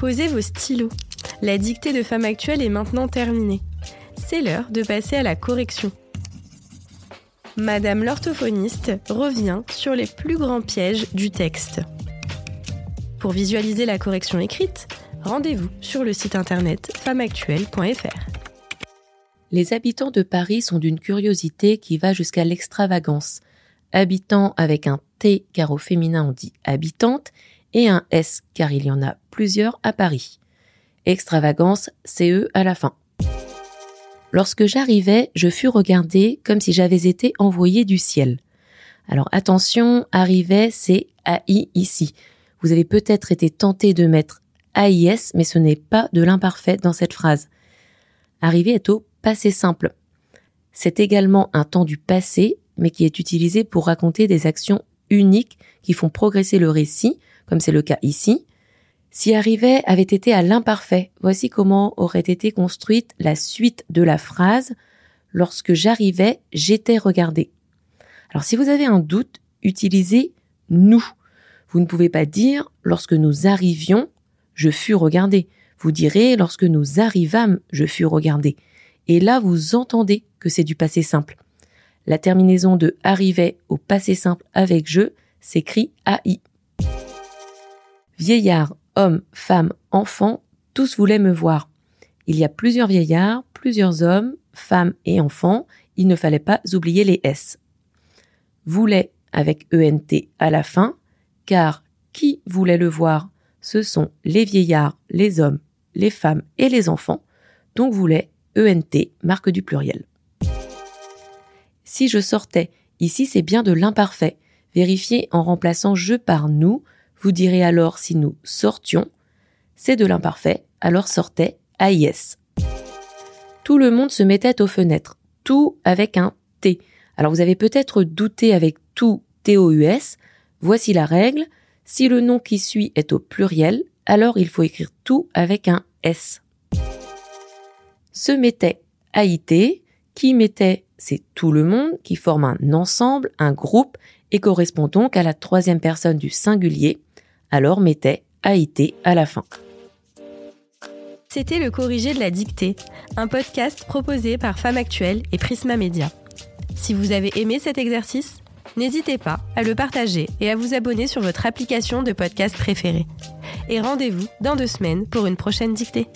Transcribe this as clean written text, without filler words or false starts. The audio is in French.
Posez vos stylos. La dictée de Femme Actuelle est maintenant terminée. C'est l'heure de passer à la correction. Madame l'orthophoniste revient sur les plus grands pièges du texte. Pour visualiser la correction écrite, rendez-vous sur le site internet femmeactuelle.fr. Les habitants de Paris sont d'une curiosité qui va jusqu'à l'extravagance. Habitants avec un T car au féminin on dit habitante et un S car il y en a plusieurs à Paris. Extravagance, CE à la fin. Lorsque j'arrivais, je fus regardée comme si j'avais été envoyée du ciel. Alors attention, arrivait, c'est AI ici. Vous avez peut-être été tenté de mettre AIS, mais ce n'est pas de l'imparfait dans cette phrase. Arriver est au passé simple. C'est également un temps du passé, mais qui est utilisé pour raconter des actions uniques qui font progresser le récit, comme c'est le cas ici. Si arrivait avait été à l'imparfait, voici comment aurait été construite la suite de la phrase « Lorsque j'arrivais, j'étais regardé ». Alors si vous avez un doute, utilisez « nous ». Vous ne pouvez pas dire « lorsque nous arrivions, je fus regardé ». Vous direz « lorsque nous arrivâmes, je fus regardé ». Et là, vous entendez que c'est du passé simple. La terminaison de « arrivait » au passé simple avec « je » s'écrit « AI ». Vieillard, homme, femme, enfant, tous voulaient me voir. Il y a plusieurs vieillards, plusieurs hommes, femmes et enfants, il ne fallait pas oublier les S. Voulait avec ENT à la fin, car qui voulait le voir? Ce sont les vieillards, les hommes, les femmes et les enfants, donc voulait ENT, marque du pluriel. Si je sortais, ici c'est bien de l'imparfait. Vérifiez en remplaçant je par nous, vous direz alors si nous sortions, c'est de l'imparfait, alors sortait AIS. Tout le monde se mettait aux fenêtres, tout avec un T. Alors vous avez peut-être douté avec tout TOUS, voici la règle, si le nom qui suit est au pluriel, alors il faut écrire tout avec un S. Se mettait AIT, qui mettait c'est tout le monde, qui forme un ensemble, un groupe, et correspond donc à la troisième personne du singulier, alors mettez AIT à la fin. C'était le corrigé de la dictée, un podcast proposé par Femme Actuelle et Prisma Media. Si vous avez aimé cet exercice, n'hésitez pas à le partager et à vous abonner sur votre application de podcast préférée. Et rendez-vous dans 2 semaines pour une prochaine dictée.